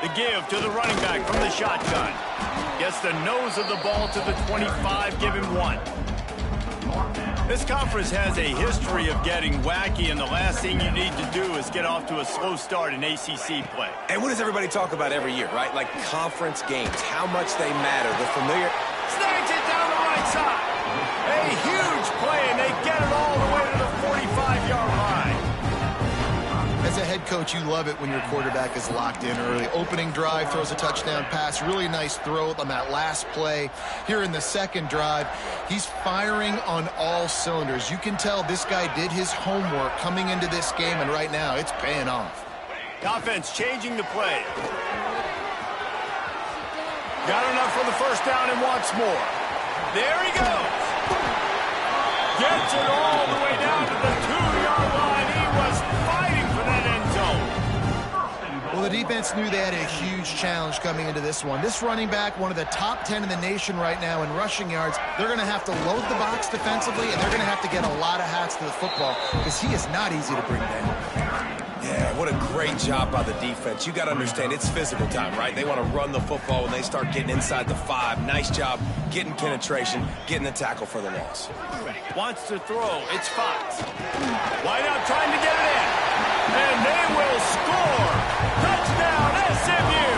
The give to the running back from the shotgun. Gets the nose of the ball to the 25, give him 1. This conference has a history of getting wacky, and the last thing you need to do is get off to a slow start in ACC play. And what does everybody talk about every year, right? Like conference games, how much they matter. The familiar... Snags it down the right side. A huge play, and they get it all the way to the 45-yard line. As a head coach, you love it when your quarterback is locked in early. Opening drive, throws a touchdown pass. Really nice throw on that last play. Here in the second drive, he's firing on all cylinders. You can tell this guy did his homework coming into this game, and right now it's paying off. The offense changing the play. Got enough for the first down and wants more. There he goes. Gets it all the way down to the 2-yard line. He was fighting for that end zone. Well, the defense knew they had a huge challenge coming into this one. This running back, one of the top 10 in the nation right now in rushing yards, they're going to have to load the box defensively, and they're going to have to get a lot of hats to the football because he is not easy to bring down. Yeah, what a great job by the defense. You got to understand, it's physical time, right? They want to run the football when they start getting inside the 5. Nice job getting penetration, getting the tackle for the loss. Wants to throw. It's Fox. Wide out trying to get it in. And they will score. Touchdown, SMU.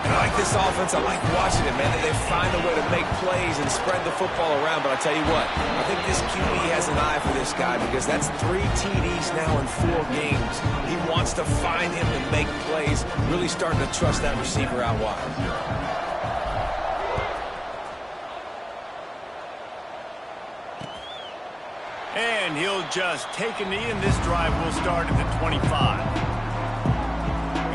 I like this offense. I like watching it, man. They find a way to make plays and spread the football around. But I tell you what, I think this QB has an eye for this guy because that's 3 TDs now in 4 games. He wants to find him and make plays, really starting to trust that receiver out wide. And he'll just take a knee, and this drive will start at the 25.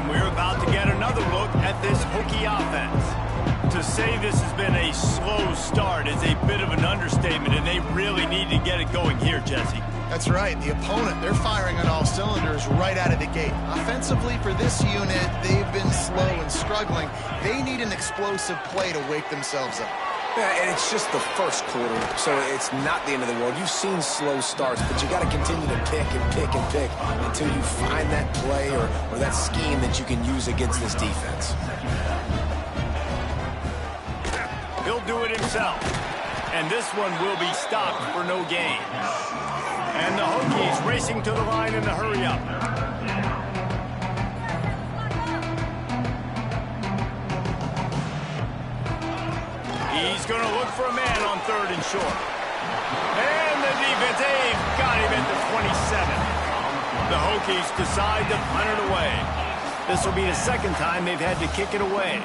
We're about to get another look at this Hokie offense. To say this has been a slow start is a bit of an understatement, and they really need to get it going here, Jesse. That's right. The opponent, they're firing on all cylinders right out of the gate. Offensively, for this unit, they've been slow and struggling. They need an explosive play to wake themselves up. Yeah, and it's just the first quarter, so it's not the end of the world. You've seen slow starts, but you got to continue to pick and pick and pick until you find that play or that scheme that you can use against this defense. He'll do it himself. And this one will be stopped for no gain. And the Hokies racing to the line in the hurry-up. He's going to look for a man on 3rd and short. And the defense, they've got him at the 27. The Hokies decide to punt it away. This will be the second time they've had to kick it away.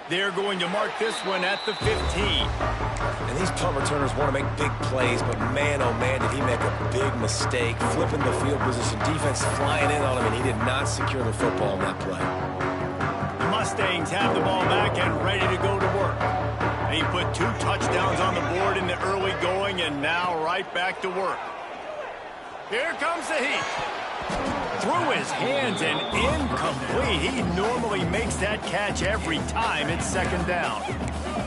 They're going to mark this one at the 15. And these punt returners want to make big plays, but man, oh man, did he make a big mistake. Flipping the field position, defense flying in on him, and he did not secure the football in that play. The Mustangs have the ball back and ready to go to work. They put 2 touchdowns on the board in the early going, and now right back to work. Here comes the heat. Through his hands and incomplete. He normally makes that catch every time. It's 2nd down.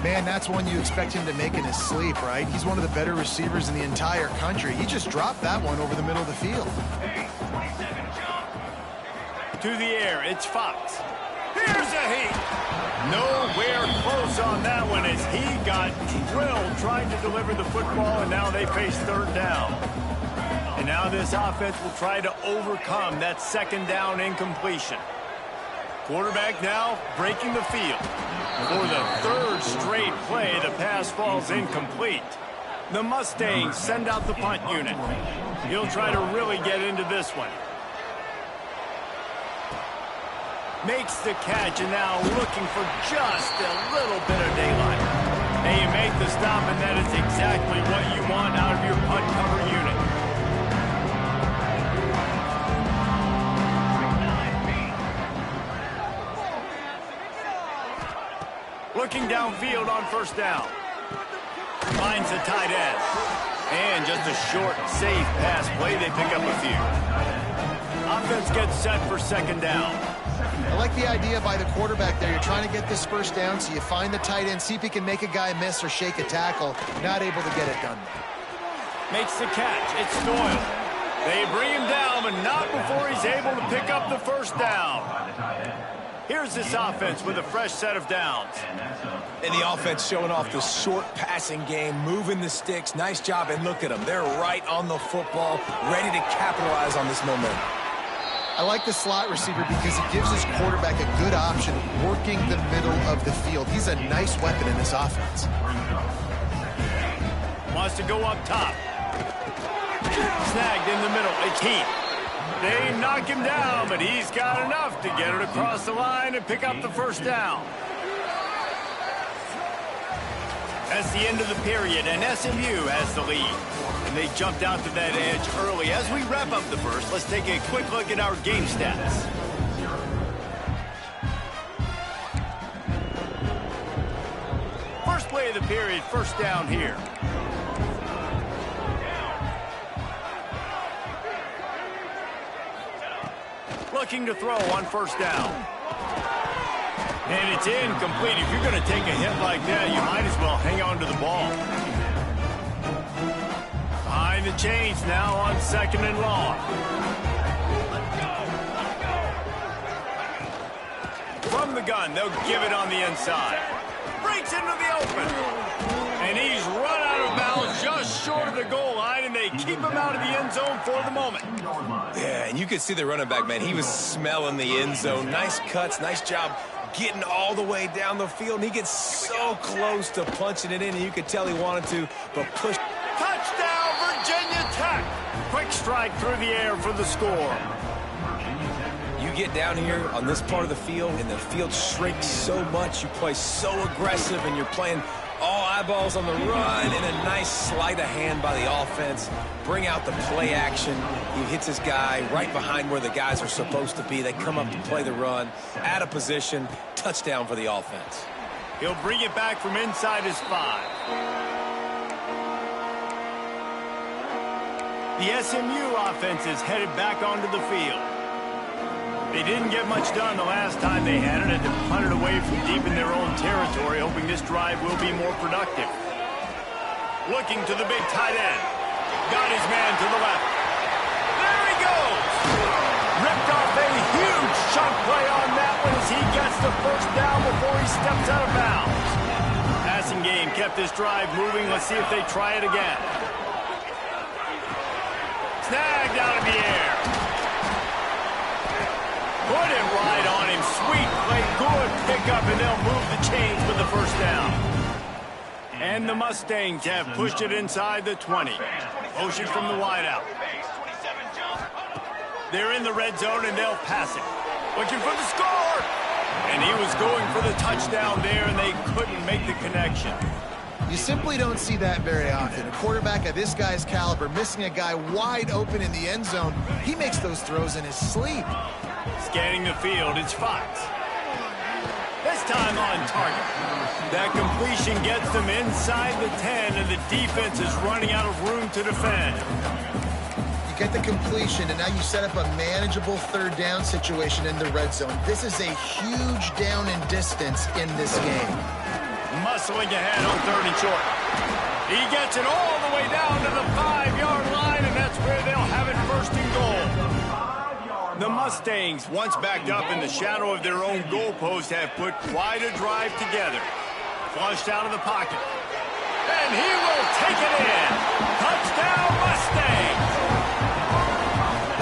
Man, that's one you expect him to make in his sleep, right? He's one of the better receivers in the entire country. He just dropped that one over the middle of the field. To the air, it's Fox. Here's a heat. Nowhere close on that one as he got drilled trying to deliver the football, and now they face 3rd down. And now this offense will try to overcome that 2nd down incompletion. Quarterback now breaking the field. For the 3rd straight play, the pass falls incomplete. The Mustangs send out the punt unit. He'll try to really get into this one. Makes the catch, and now looking for just a little bit of daylight. And you make the stop, and that is exactly what you want out of your punt cover unit. Looking downfield on 1st down. Finds the tight end. And just a short, safe pass play. They pick up a few. Offense gets set for 2nd down. I like the idea by the quarterback there. You're trying to get this first down, so you find the tight end, see if he can make a guy miss or shake a tackle. Not able to get it done. Makes the catch. It's Doyle. They bring him down, but not before he's able to pick up the first down. Here's this offense with a fresh set of downs. And the offense showing off the short passing game, moving the sticks. Nice job, and look at them. They're right on the football, ready to capitalize on this momentum. I like the slot receiver because it gives his quarterback a good option working the middle of the field. He's a nice weapon in this offense. Wants to go up top. Snagged in the middle. It's Heath. They knock him down, but he's got enough to get it across the line and pick up the first down. That's the end of the period, and SMU has the lead. And they jumped out to that edge early. As we wrap up the first, let's take a quick look at our game stats. First play of the period, first down here. Looking to throw on first down. And it's incomplete. If you're going to take a hit like that, you might as well hang on to the ball. Behind the chains now on second and long. From the gun, they'll give it on the inside. Breaks into the open. And he's run out of bounds just short of the goal line, and they keep him out of the end zone for the moment. Yeah, and you could see the running back, man. He was smelling the end zone. Nice cuts, nice job getting all the way down the field. And he gets so close to punching it in, and you could tell he wanted to, but push. Touchdown, Virginia Tech. Quick strike through the air for the score. You get down here on this part of the field, and the field shrinks so much. You play so aggressive, and you're playing all eyeballs on the run, and a nice sleight of hand by the offense. Bring out the play action. He hits his guy right behind where the guys are supposed to be. They come up to play the run, out of position, touchdown for the offense. He'll bring it back from inside his 5. The SMU offense is headed back onto the field. They didn't get much done the last time they had it, and to punt it away from deep in their own territory, hoping this drive will be more productive. Looking to the big tight end. Got his man to the left. There he goes! Ripped off a huge chunk play on that one as he gets the first down before he steps out of bounds. Passing game kept this drive moving. Let's see if they try it again. Snagged out of the air. Put it right on him. Sweet play. Good pickup, and they'll move the chains with the first down. And the Mustangs have pushed it inside the 20. Motion from the wideout. They're in the red zone, and they'll pass it. Looking for the score. And he was going for the touchdown there, and they couldn't make the connection. You simply don't see that very often. A quarterback of this guy's caliber missing a guy wide open in the end zone. He makes those throws in his sleep. Scanning the field, it's Fox. This time on target. That completion gets them inside the 10, and the defense is running out of room to defend. You get the completion, and now you set up a manageable third down situation in the red zone. This is a huge down in distance in this game. Muscling ahead on third and short. He gets it all the way down to the 5-yard line, and that's where they'll have it first and goal. The Mustangs, once backed up in the shadow of their own goalpost, have put quite a drive together. Flushed out of the pocket. And he will take it in. Touchdown, Mustangs!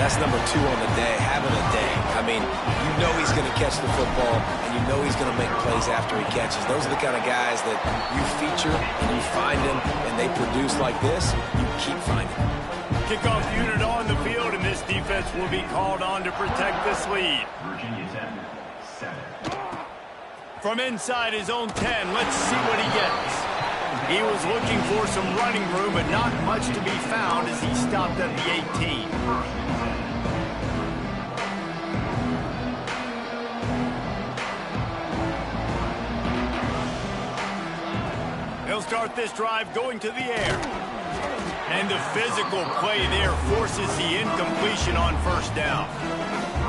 That's number 2 on the day, having a day. I mean, you know he's going to catch the football, and you know he's going to make plays after he catches. Those are the kind of guys that you feature, and you find them, and they produce like this, you keep finding them. Kickoff unit on the field, and this defense will be called on to protect this lead. From inside his own 10, let's see what he gets. He was looking for some running room, but not much to be found as he stopped at the 18. He'll start this drive going to the air. And the physical play there forces the incompletion on first down.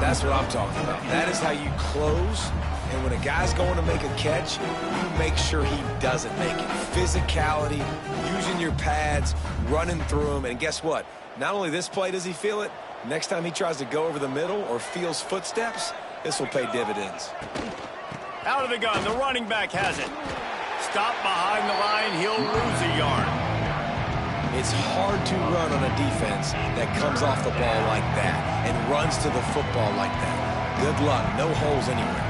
That's what I'm talking about. That is how you close. And when a guy's going to make a catch, you make sure he doesn't make it. Physicality, using your pads, running through him. And guess what? Not only this play does he feel it, next time he tries to go over the middle or feels footsteps, this will pay dividends. Out of the gun, the running back has it. Stop behind the line, he'll lose a yard. It's hard to run on a defense that comes off the ball like that and runs to the football like that. Good luck, no holes anywhere.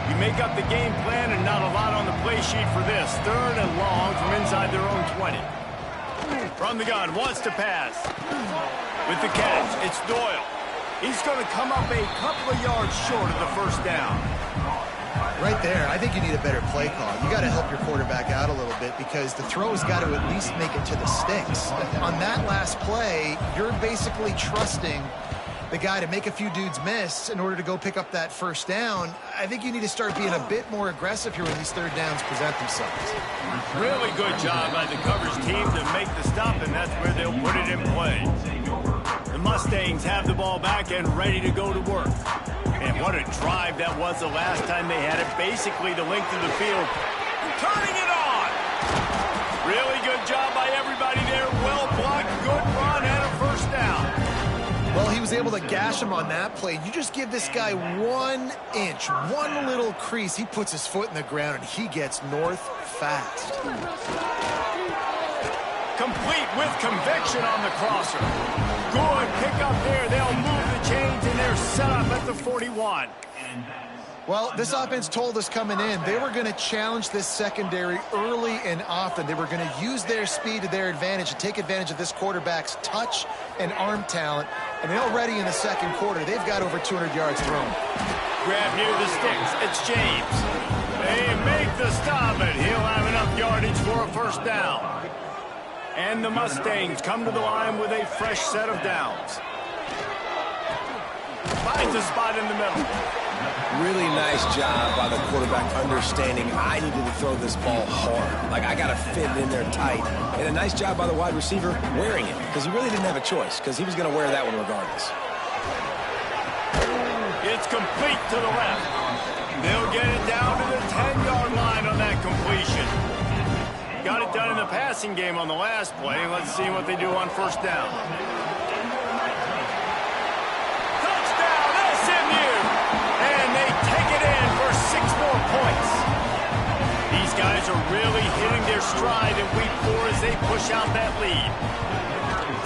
You make up the game plan and not a lot on the play sheet for this. 3rd and long from inside their own 20. From the gun, wants to pass. With the catch, it's Doyle. He's going to come up a couple of yards short of the first down. Right there, I think you need a better play call. You got to help your quarterback out a little bit because the throw's got to at least make it to the sticks. On that last play, you're basically trusting the guy to make a few dudes miss in order to go pick up that first down. I think you need to start being a bit more aggressive here when these 3rd downs present themselves. Really good job by the coverage team to make the stop, and that's where they'll put it in play. The Mustangs have the ball back and ready to go to work. And what a drive that was the last time they had it. Basically the length of the field. Turning it on! Really good job by everybody there. Well blocked, good run, and a first down. Well, he was able to gash him on that play. You just give this guy 1 inch, one little crease. He puts his foot in the ground, and he gets north fast. Complete with conviction on the crosser. Good pick up there. They'll move the chains, and they're set up at the 41. Well, this offense told us coming in they were going to challenge this secondary early and often. They were going to use their speed to their advantage and take advantage of this quarterback's touch and arm talent. And already in the second quarter, they've got over 200 yards thrown. Grab near the sticks. It's James. They make the stop, and he'll have enough yardage for a first down. And the Mustangs come to the line with a fresh set of downs. Finds a spot in the middle. Really nice job by the quarterback understanding I needed to throw this ball hard. Like, I got to fit it in there tight. And a nice job by the wide receiver wearing it because he really didn't have a choice because he was going to wear that one regardless. It's complete to the left. They'll get it down to the 10-yard line on that completion. Got it done in the passing game on the last play. Let's see what they do on first down. Touchdown, SMU! And they take it in for 6 more points. These guys are really hitting their stride in week 4 as they push out that lead.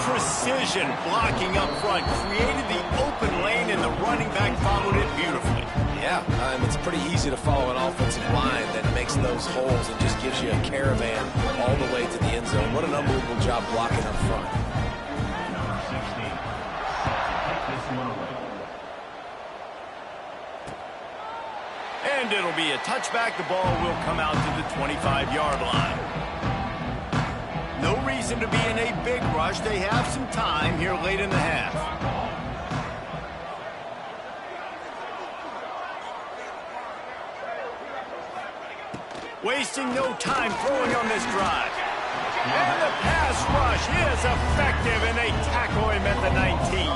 Precision blocking up front created the open lane, and the running back followed it beautifully. Yeah, it's pretty easy to follow an offensive line that makes those holes and just gives you a caravan all the way to the end zone. What an unbelievable job blocking up front. And it'll be a touchback. The ball will come out to the 25-yard line. No reason to be in a big rush. They have some time here late in the half. Wasting no time throwing on this drive. And the pass rush is effective, and they tackle him at the 19.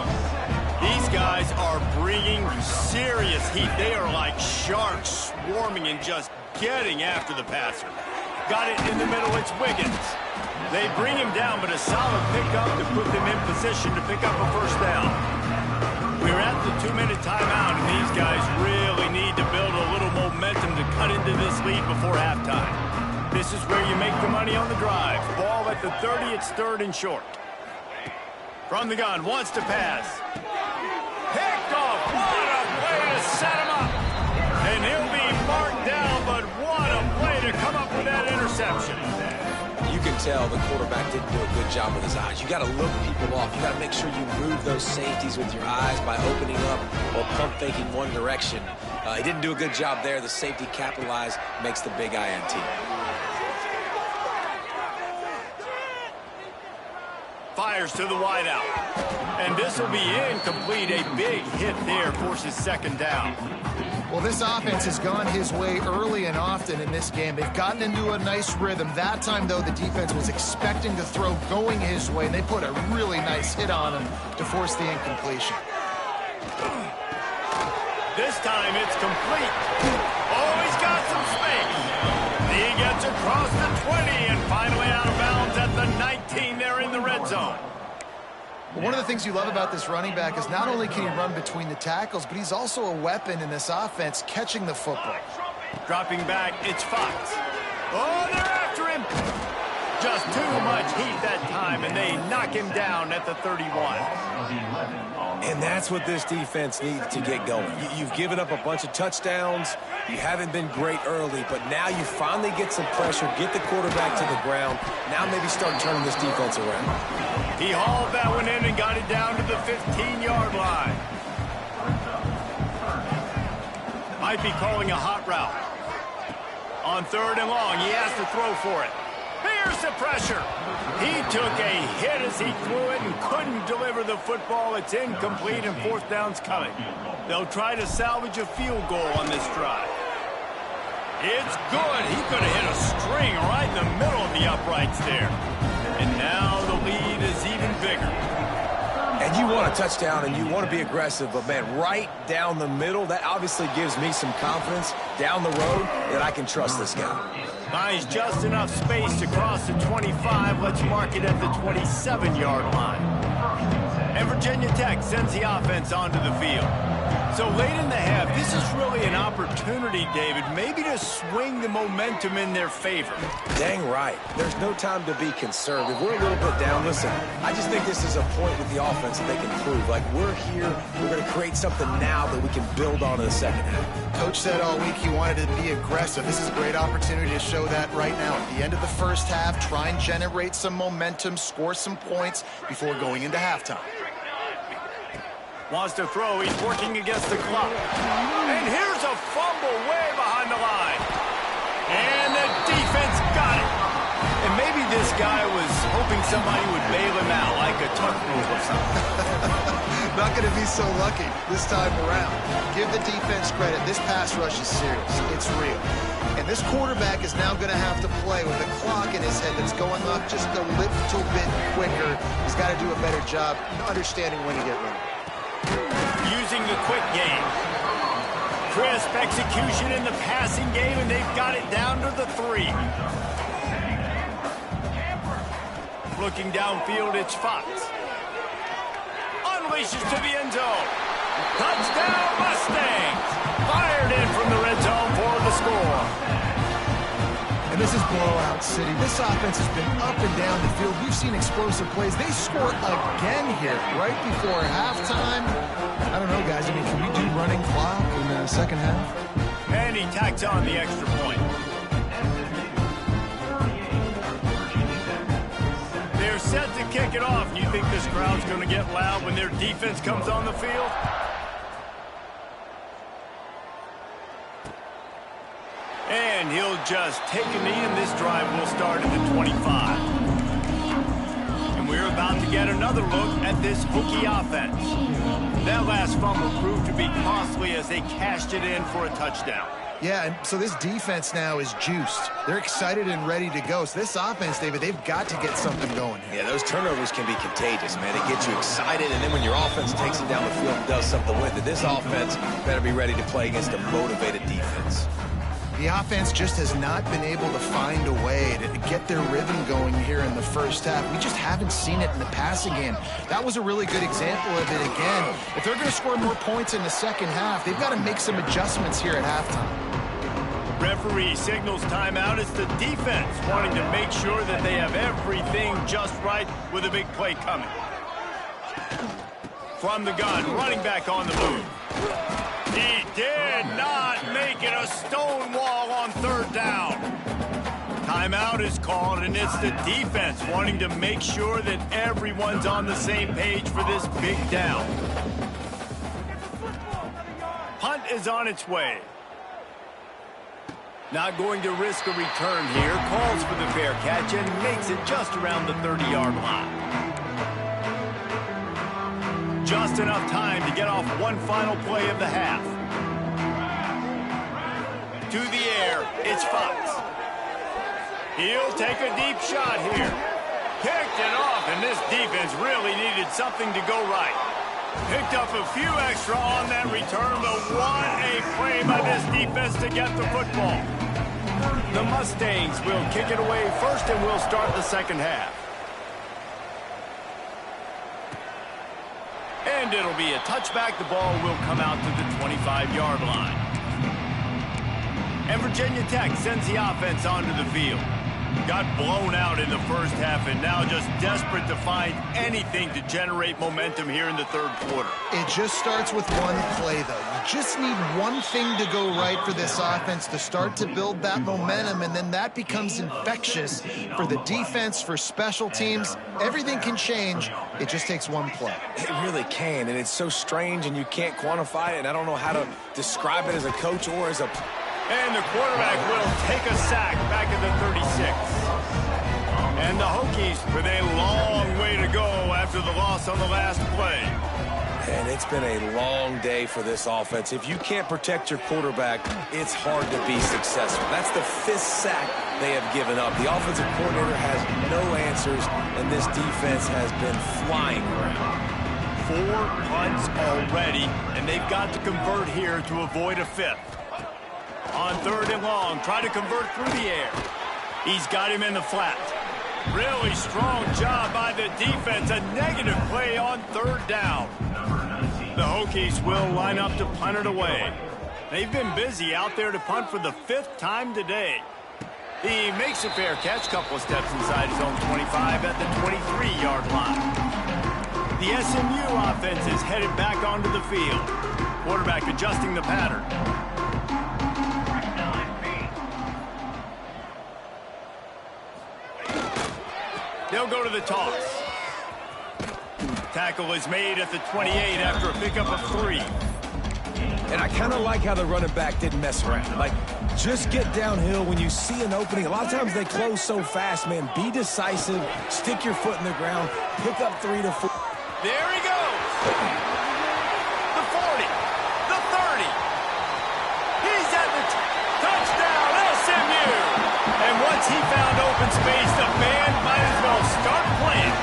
These guys are bringing serious heat. They are like sharks swarming and just getting after the passer. Got it in the middle. It's Wiggins. They bring him down, but a solid pickup to put them in position to pick up a first down. We're at the 2-minute timeout, and these guys really need to build a little momentum to cut into this lead before halftime. This is where you make the money on the drive. Ball at the 30, it's 3rd and short. From the gun, wants to pass. Picked off. What a play to set him up. And he'll be marked down, but what a play to come up with that interception. You can tell the quarterback didn't do a good job with his eyes. You got to look people off. You got to make sure you move those safeties with your eyes by opening up or pump faking one direction. He didn't do a good job there. The safety capitalized, makes the big INT. Fires to the wideout. And this will be incomplete. A big hit there forces 2nd down. Well, this offense has gone his way early and often in this game. They've gotten into a nice rhythm. That time, though, the defense was expecting the throw going his way, and they put a really nice hit on him to force the incompletion. This time it's complete. Oh, he's got some space. He gets across the 20 and finally out of bounds at the 19 there in the red zone. Well, one of the things you love about this running back is not only can he run between the tackles, but he's also a weapon in this offense catching the football. Dropping back, it's Fox. Oh, they're after him. Just too much heat that time, and they knock him down at the 31. And that's what this defense needs to get going. You've given up a bunch of touchdowns. You haven't been great early, but now you finally get some pressure, get the quarterback to the ground. Now maybe start turning this defense around. He hauled that one in and got it down to the 15-yard line. Might be calling a hot route. On 3rd and long, he has to throw for it. Here's the pressure. He took a hit as he threw it and couldn't deliver the football. It's incomplete and 4th down's coming. They'll try to salvage a field goal on this drive. It's good. He could have hit a string right in the middle of the uprights there. And now the lead is even bigger. And you want a touchdown and you want to be aggressive, but man, right down the middle, that obviously gives me some confidence down the road that I can trust this guy. Finds just enough space to cross the 25. Let's mark it at the 27-yard line. And Virginia Tech sends the offense onto the field. So late in the half, this is really an opportunity, David, maybe to swing the momentum in their favor. Dang right. There's no time to be conservative. We're a little bit down. Listen, I just think this is a point with the offense that they can prove. Like, we're here, we're going to create something now that we can build on in the second half. Coach said all week he wanted to be aggressive. This is a great opportunity to show that right now. At the end of the first half, try and generate some momentum, score some points before going into halftime. Wants to throw. He's working against the clock. And here's a fumble way behind the line. And the defense got it. And maybe this guy was hoping somebody would bail him out like a tuck move or something. Not going to be so lucky this time around. Give the defense credit. This pass rush is serious. It's real. And this quarterback is now going to have to play with a clock in his head that's going up just a little bit quicker. He's got to do a better job understanding when to get ready. Using the quick game. Crisp execution in the passing game, and they've got it down to the 3. Looking downfield, it's Fox. Unleashes to the end zone. Touchdown, Mustangs! Fired in from the red zone for the score. And this is blowout city. This offense has been up and down the field. We've seen explosive plays. They score again here right before halftime. I don't know, guys. I mean, can we do running clock in the second half? And he tacks on the extra point. They're set to kick it off. You think this crowd's going to get loud when their defense comes on the field? And he'll just take a knee, and this drive will start at the 25. And we're about to get another look at this Hokie offense. That last fumble proved to be costly as they cashed it in for a touchdown. Yeah, and so this defense now is juiced. They're excited and ready to go. So this offense, David, they've got to get something going here. Yeah, those turnovers can be contagious, man. It gets you excited, and then when your offense takes it down the field and does something with it, this offense better be ready to play against a motivated defense. The offense just has not been able to find a way to get their rhythm going here in the first half. We just haven't seen it in the passing game. That was a really good example of it again. If they're going to score more points in the second half, they've got to make some adjustments here at halftime. Referee signals timeout. It's the defense wanting to make sure that they have everything just right with a big play coming. From the gun, running back on the move. He did not make it a stone wall on 3rd down. Timeout is called, and it's the defense wanting to make sure that everyone's on the same page for this big down. Punt is on its way. Not going to risk a return here. Calls for the fair catch and makes it just around the 30-yard line. Just enough time to get off one final play of the half. to the air. It's Fox. He'll take a deep shot here. Picked it off, and this defense really needed something to go right. Picked up a few extra on that return, but what a play by this defense to get the football. The Mustangs will kick it away first, and we'll start the second half. And it'll be a touchback. The ball will come out to the 25-yard line. And Virginia Tech sends the offense onto the field. Got blown out in the first half and now just desperate to find anything to generate momentum here in the third quarter. It just starts with one play, though. You just need one thing to go right for this offense to start to build that momentum, and then that becomes infectious for the defense, for special teams. Everything can change. It just takes one play. It really can, and it's so strange, and you can't quantify it, and I don't know how to describe it as a coach or as a... And the quarterback will take a sack back at the 36. And the Hokies with a long way to go after the loss on the last play. And it's been a long day for this offense. If you can't protect your quarterback, it's hard to be successful. That's the 5th sack they have given up. The offensive coordinator has no answers, and this defense has been flying around. 4 punts already, and they've got to convert here to avoid a 5th. On 3rd and long, try to convert through the air. He's got him in the flat. Really strong job by the defense. A negative play on 3rd down. The Hokies will line up to punt it away. They've been busy out there to punt for the 5th time today. He makes a fair catch, couple of steps inside his own 25 at the 23-yard line. The SMU offense is headed back onto the field. Quarterback adjusting the pattern. They'll go to the toss. Tackle is made at the 28 after a pickup of 3. And I kind of like how the running back didn't mess around. Like, just get downhill when you see an opening. A lot of times they close so fast, man. Be decisive. Stick your foot in the ground. Pick up 3 to 4. There he goes. The 40. The 30. He's at the touchdown, SMU. And once he found open space, the band might as well start playing.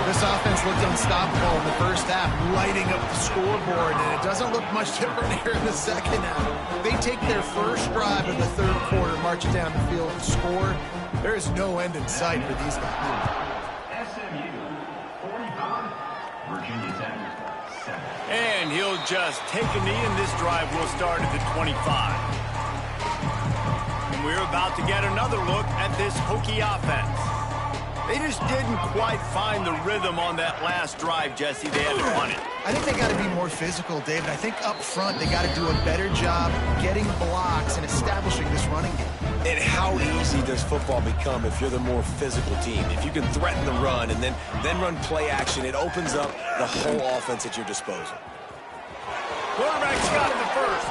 This offense looked unstoppable in the first half, lighting up the scoreboard, and it doesn't look much different here in the second half. They take their first drive of the third quarter, march it down the field, and score. There is no end in sight for these guys. SMU 45, Virginia Tech 7. And he'll just take a knee, and this drive will start at the 25. And we're about to get another look at this Hokie offense. They just didn't quite find the rhythm on that last drive, Jesse. They had to punt it. I think they got to be more physical, David. I think up front they got to do a better job getting blocks and establishing this running game. And how easy does football become if you're the more physical team? If you can threaten the run and then run play action, it opens up the whole offense at your disposal. Quarterback's got the first.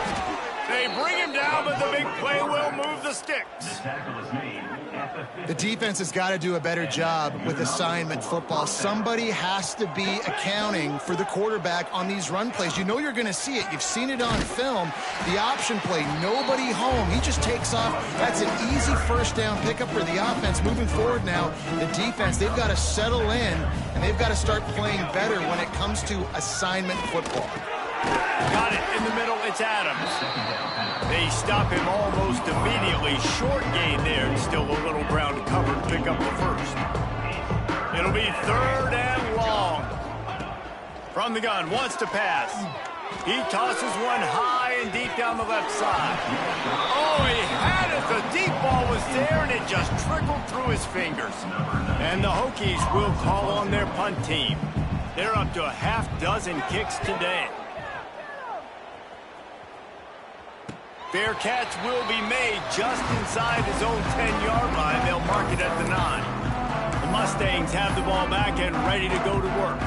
They bring him down, but the big play will move the sticks. The tackle is made at the 50. The defense has got to do a better job with assignment football. Somebody has to be accounting for the quarterback on these run plays. You know you're going to see it. You've seen it on film. The option play, nobody home. He just takes off. That's an easy first down pickup for the offense. Moving forward now, the defense, they've got to settle in, and they've got to start playing better when it comes to assignment football. Got it in the middle. It's Adams. They stop him almost immediately. Short gain there. Still a little ground to cover to pick up the first. It'll be 3rd and long. From the gun, wants to pass. He tosses one high and deep down the left side. Oh, he had it. The deep ball was there, and it just trickled through his fingers. And the Hokies will call on their punt team. They're up to a half dozen kicks today. Fair catch will be made just inside his own 10-yard line. They'll mark it at the 9. The Mustangs have the ball back and ready to go to work.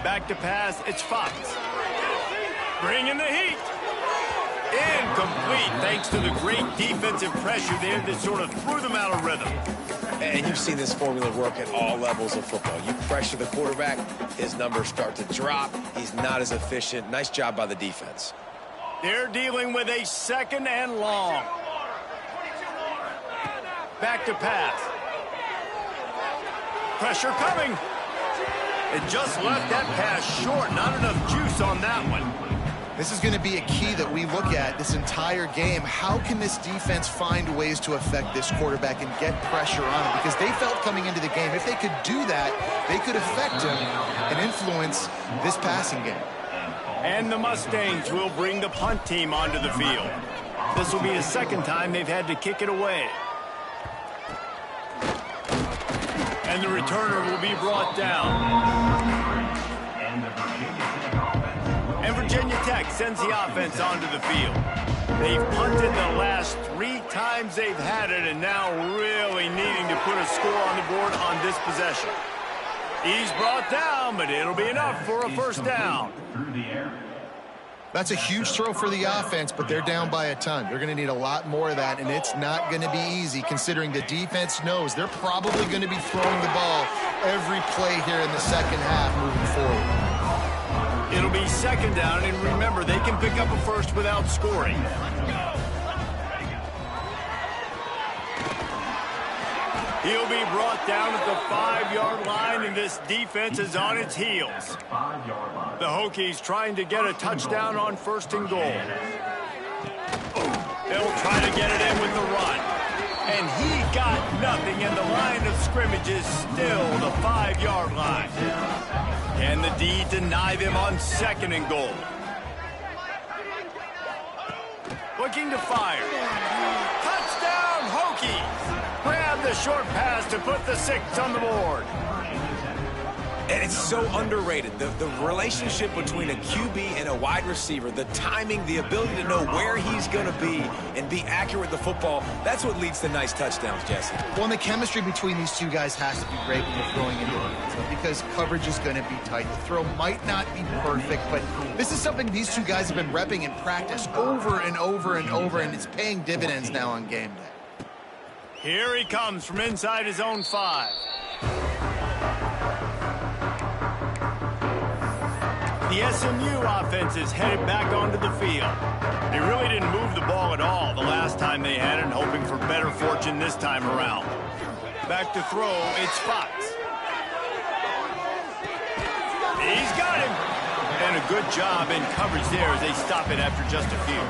Back to pass, it's Fox. Bringing the heat. Incomplete, thanks to the great defensive pressure there that sort of threw them out of rhythm. And you've seen this formula work at all levels of football. You pressure the quarterback, his numbers start to drop. He's not as efficient. Nice job by the defense. They're dealing with a 2nd and long. Back to pass. Pressure coming. It just left that pass short. Not enough juice on that one. This is going to be a key that we look at this entire game. How can this defense find ways to affect this quarterback and get pressure on him? Because they felt coming into the game, if they could do that, they could affect him and influence this passing game. And the Mustangs will bring the punt team onto the field. This will be the 2nd time they've had to kick it away. And the returner will be brought down. And Virginia Tech sends the offense onto the field. They've punted the last 3 times they've had it, and now really needing to put a score on the board on this possession. He's brought down, but it'll be enough for a 1st down. That's a huge throw for the offense, but they're down by a ton. They're going to need a lot more of that, and it's not going to be easy considering the defense knows they're probably going to be throwing the ball every play here in the 2nd half moving forward. It'll be 2nd down, and remember, they can pick up a 1st without scoring. He'll be brought down at the 5-yard line, and this defense is on its heels. The Hokies trying to get a touchdown on 1st and goal. They'll try to get it in with the run. And he got nothing, and the line of scrimmage is still the 5-yard line. Can the D deny them on 2nd and goal? Looking to fire. Touchdown, Hokies! Grab the short pass to put the 6 on the board. And it's so underrated. The relationship between a QB and a wide receiver, the timing, the ability to know where he's going to be and be accurate with the football, that's what leads to nice touchdowns, Jesse. Well, and the chemistry between these 2 guys has to be great when you're throwing into the end zone because coverage is going to be tight. The throw might not be perfect, but this is something these 2 guys have been repping in practice over and over and over, and it's paying dividends now on game day. Here he comes from inside his own 5. The SMU offense is headed back onto the field. They really didn't move the ball at all the last time they had it, hoping for better fortune this time around. Back to throw, it's Fox. He's got him. And a good job in coverage there as they stop it after just a few.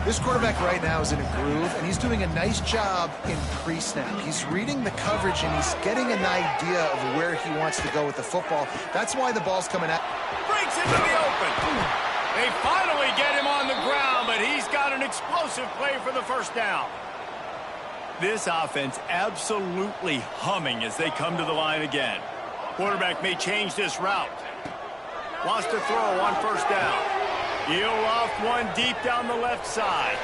This quarterback right now is in a groove, and he's doing a nice job in pre-snap. He's reading the coverage, and he's getting an idea of where he wants to go with the football. That's why the ball's coming out. Breaks into the open. They finally get him on the ground, but he's got an explosive play for the 1st down. This offense absolutely humming as they come to the line again. Quarterback may change this route. Wants to throw on 1st down. He'll loft one deep down the left side.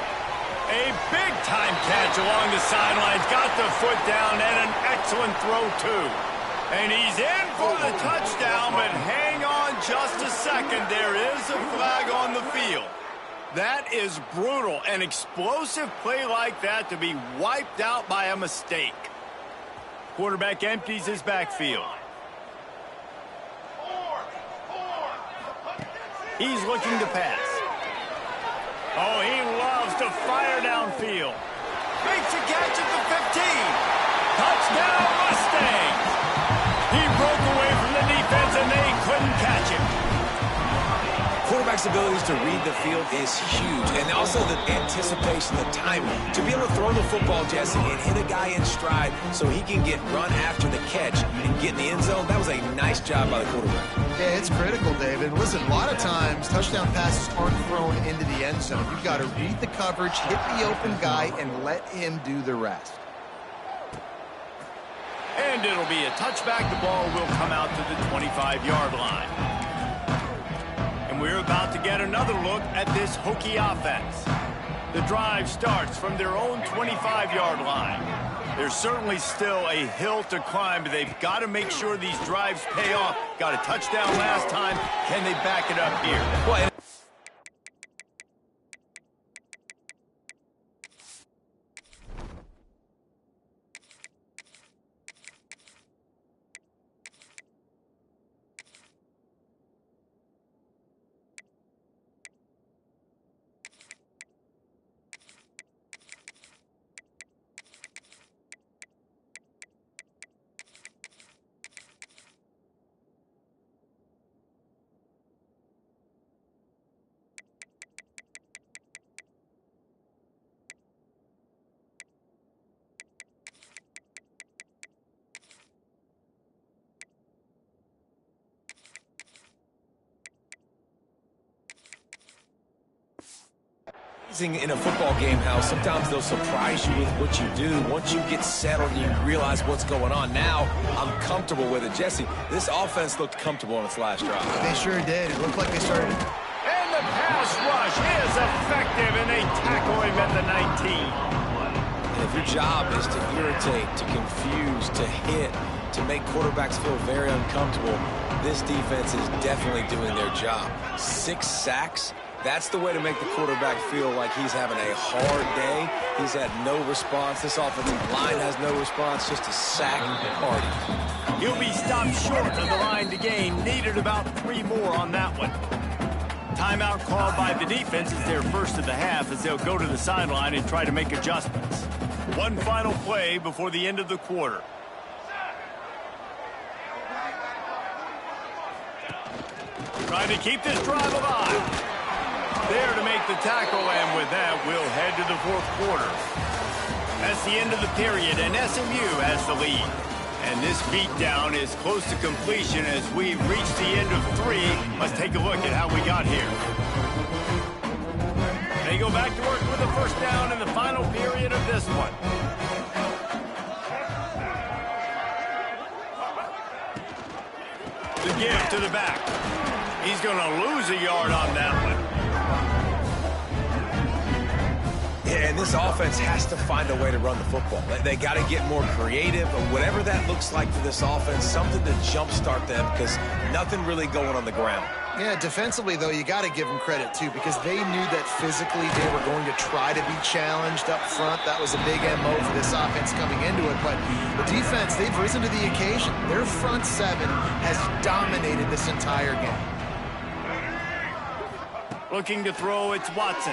A big-time catch along the sidelines. Got the foot down and an excellent throw, too. And he's in for the touchdown, but hang on just a second. There is a flag on the field. That is brutal. An explosive play like that to be wiped out by a mistake. Quarterback empties his backfield. He's looking to pass. Oh, he loves to fire downfield. Makes a catch at the 15. Touchdown, Mustangs. He broke away from the defense, and they couldn't catch him. Quarterback's abilities to read the field is huge, and also the anticipation, the timing. To be able to throw the football, Jesse, and hit a guy in stride so he can get run after the catch and get in the end zone, that was a nice job by the quarterback. Yeah, it's critical, David. Listen, a lot of times touchdown passes aren't thrown into the end zone. You've got to read the coverage, hit the open guy, and let him do the rest. And it'll be a touchback. The ball will come out to the 25-yard line. And we're about to get another look at this Hokie offense. The drive starts from their own 25-yard line. There's certainly still a hill to climb, but they've got to make sure these drives pay off. Got a touchdown last time. Can they back it up here? Well, amazing in a football game how sometimes they'll surprise you with what you do. Once you get settled and you realize what's going on, now I'm comfortable with it. Jesse, this offense looked comfortable on its last drive. They sure did. It looked like they started. And the pass rush is effective, and they tackle him at the 19. And if your job is to irritate, to confuse, to hit, to make quarterbacks feel very uncomfortable, this defense is definitely doing their job. 6 sacks. That's the way to make the quarterback feel like he's having a hard day. He's had no response. This offensive line has no response, just a sack party. He'll be stopped short of the line to gain. Needed about 3 more on that one. Timeout called by the defense is their first of the half as they'll go to the sideline and try to make adjustments. One final play before the end of the quarter. Trying to keep this drive alive. There to make the tackle, and with that, we'll head to the fourth quarter. That's the end of the period, and SMU has the lead. And this beatdown is close to completion as we reach the end of 3. Let's take a look at how we got here. They go back to work with a first down in the final period of this one. The give to the back. He's going to lose a yard on that one. Yeah, and this offense has to find a way to run the football. They got to get more creative, or whatever that looks like for this offense, something to jumpstart them because nothing really going on the ground. Yeah, defensively, though, you got to give them credit, too, because they knew that physically they were going to try to be challenged up front. That was a big MO for this offense coming into it. But the defense, they've risen to the occasion. Their front 7 has dominated this entire game. Looking to throw, it's Watson.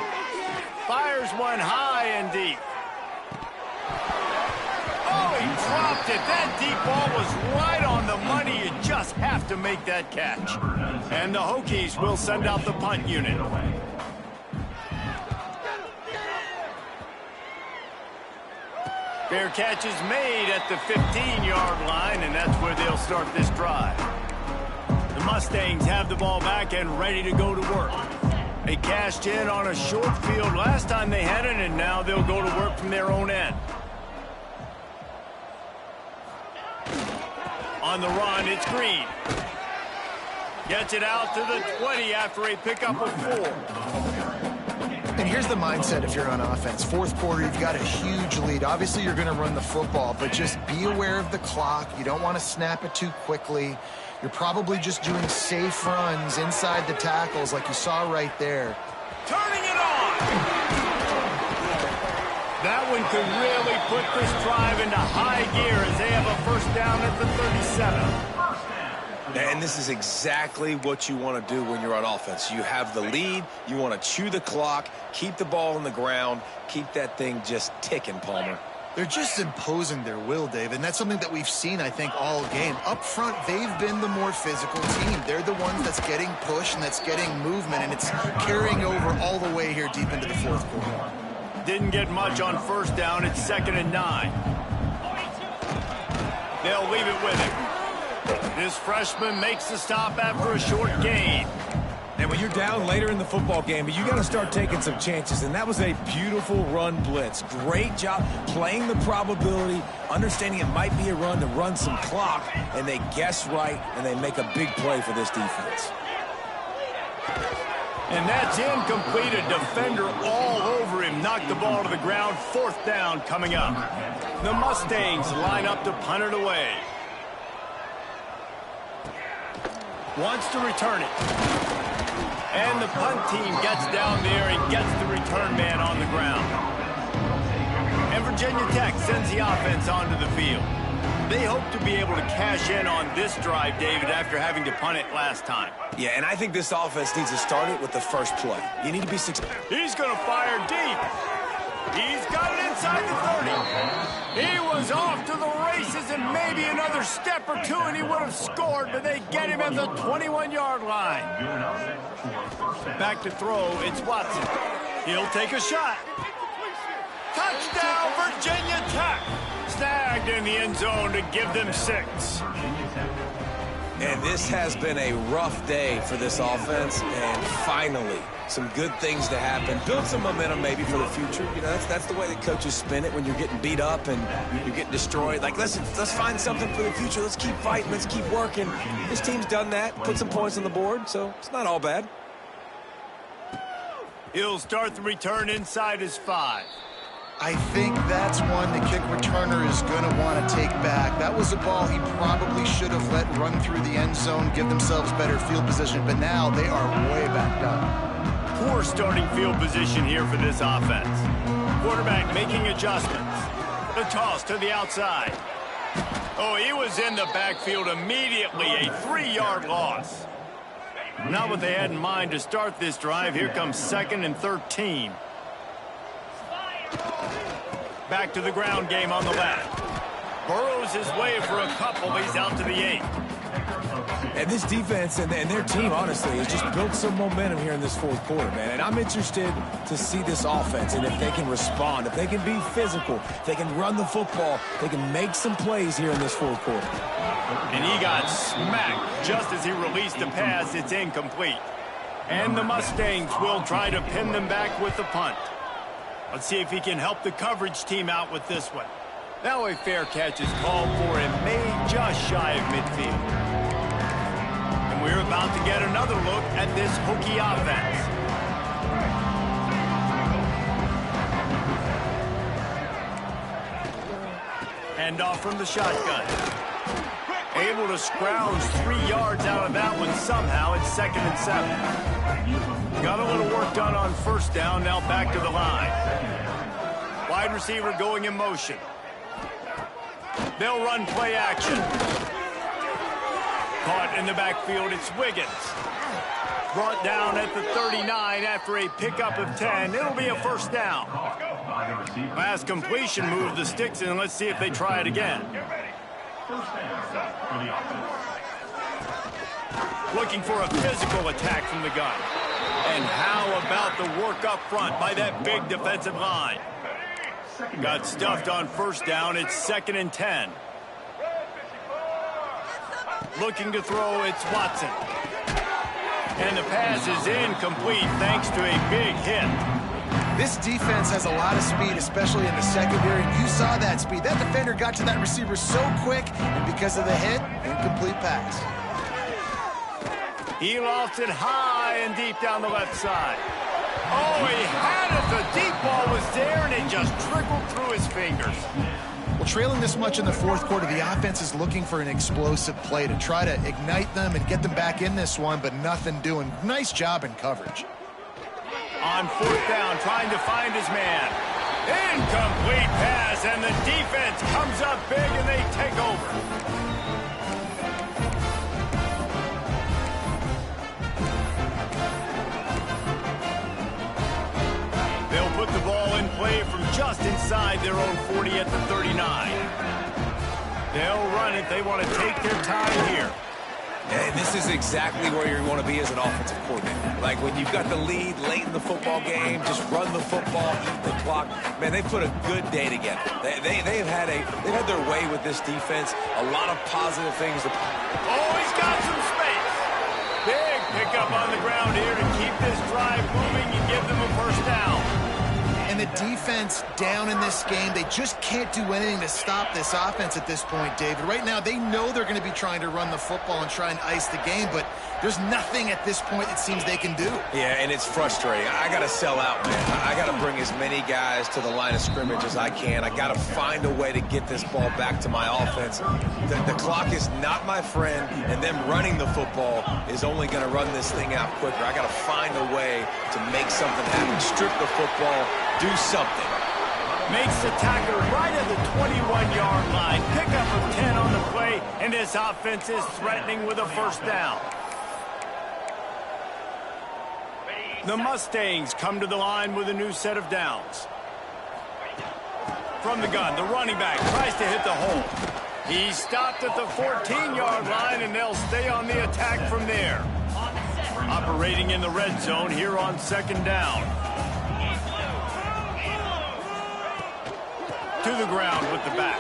Fires one high and deep. Oh, he dropped it. That deep ball was right on the money. You just have to make that catch. And the Hokies will send out the punt unit. Fair catch is made at the 15-yard line, and that's where they'll start this drive. The Mustangs have the ball back and ready to go to work. They cashed in on a short field last time they had it, and now they'll go to work from their own end. On the run, it's Green. Gets it out to the 20 after a pickup of 4. And here's the mindset if you're on offense. Fourth quarter, you've got a huge lead. Obviously, you're going to run the football, but just be aware of the clock. You don't want to snap it too quickly. You're probably just doing safe runs inside the tackles like you saw right there. Turning it on! That one could really put this drive into high gear as they have a first down at the 37. And this is exactly what you want to do when you're on offense. You have the lead. You want to chew the clock, keep the ball on the ground, keep that thing just ticking, Palmer. They're just imposing their will, Dave, and that's something that we've seen, I think, all game. Up front, they've been the more physical team. They're the ones that's getting pushed and that's getting movement, and it's carrying over all the way here deep into the fourth quarter. Didn't get much on first down. It's 2nd and 9. They'll leave it with him. This freshman makes the stop after a short gain. And when you're down later in the football game, you got to start taking some chances. And that was a beautiful run blitz. Great job playing the probability, understanding it might be a run to run some clock. And they guess right, and they make a big play for this defense. And that's incomplete. A defender all over him. Knocked the ball to the ground. 4th down coming up. The Mustangs line up to punt it away. Wants to return it. And the punt team gets down there and gets the return man on the ground. And Virginia Tech sends the offense onto the field. They hope to be able to cash in on this drive, David, after having to punt it last time. Yeah, and I think this offense needs to start it with the first play. You need to be successful. He's going to fire deep. He's got it inside the 30. He was off to the races and maybe another step or two and he would have scored, but they get him at the 21-yard line. Back to throw, it's Watson. He'll take a shot. Touchdown, Virginia Tech. Snagged in the end zone to give them 6. And this has been a rough day for this offense, and finally, some good things to happen. Build some momentum maybe for the future. You know, that's the way that coaches spin it when you're getting beat up and you're getting destroyed. Like, let's find something for the future. Let's keep fighting. Let's keep working. This team's done that, put some points on the board, so it's not all bad. He'll start the return inside his 5. I think that's one the kick returner is going to want to take back. That was a ball he probably should have let run through the end zone, give themselves better field position, but now they are way back up. Poor starting field position here for this offense. Quarterback making adjustments. The toss to the outside. Oh, he was in the backfield immediately. A 3-yard loss. Not what they had in mind to start this drive. Here comes 2nd and 13. Back to the ground game on the left. Burrows his way for a couple. He's out to the 8. And this defense and their team, honestly, has just built some momentum here in this fourth quarter, man. And I'm interested to see this offense and if they can respond, if they can be physical, if they can run the football, they can make some plays here in this fourth quarter. And he got smacked just as he released the pass. It's incomplete. And the Mustangs will try to pin them back with the punt. Let's see if he can help the coverage team out with this one. Now a fair catch is called for and made just shy of midfield. And we're about to get another look at this Hokie offense. Hand off from the shotgun. Able to scrounge 3 yards out of that one somehow. It's 2nd and 7. Got a little work done on first down. Now back to the line. Wide receiver going in motion. They'll run play action. Caught in the backfield. It's Wiggins. Brought down at the 39 after a pickup of 10. It'll be a first down. Pass completion moved the sticks in. Let's see if they try it again. Looking for a physical attack from the gun. And how about the work up front by that big defensive line? Got stuffed on first down. It's 2nd and 10. Looking to throw, it's Watson. And the pass is incomplete thanks to a big hit. This defense has a lot of speed, especially in the secondary. You saw that speed. That defender got to that receiver so quick, and because of the hit, incomplete pass. He lofted high and deep down the left side. Oh, he had it. The deep ball was there, and it just trickled through his fingers. Well, trailing this much in the fourth quarter, the offense is looking for an explosive play to try to ignite them and get them back in this one, but nothing doing. Nice job in coverage. On fourth down, trying to find his man. Incomplete pass, and the defense comes up big, and they take over. They'll put the ball in play from just inside their own 40 at the 39. They'll run it. They want to take their time here. And this is exactly where you want to be as an offensive coordinator. Like when you've got the lead late in the football game, just run the football, eat the clock. Man, they put a good day together. They've had their way with this defense. A lot of positive things. Oh, he's got some space. Big pickup on the ground here to keep this drive moving and give them a first down. And the defense down in this game, they just can't do anything to stop this offense at this point, David. Right now, they know they're going to be trying to run the football and try and ice the game, but there's nothing at this point it seems they can do. Yeah, and it's frustrating. I got to sell out, man. I got to bring as many guys to the line of scrimmage as I can. I got to find a way to get this ball back to my offense. The clock is not my friend, and them running the football is only going to run this thing out quicker. I got to find a way to make something happen. Strip the football. Do something. Makes the tackle right at the 21-yard line. Pickup of 10 on the play, and this offense is threatening with a first down. The Mustangs come to the line with a new set of downs. From the gun, the running back tries to hit the hole. He stopped at the 14-yard line, and they'll stay on the attack from there. Operating in the red zone here on second down. To the ground with the back.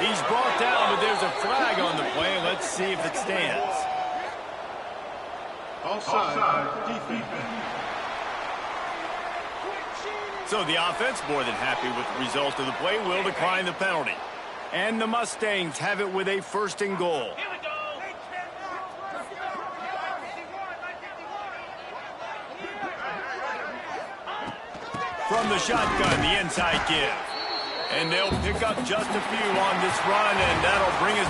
He's brought down, but there's a flag on the play. Let's see if it stands. Offside. Defense. So the offense, more than happy with the result of the play, will decline the penalty. And the Mustangs have it with a 1st and goal. From the shotgun, the inside give. And they'll pick up just a few on this run, and that'll bring us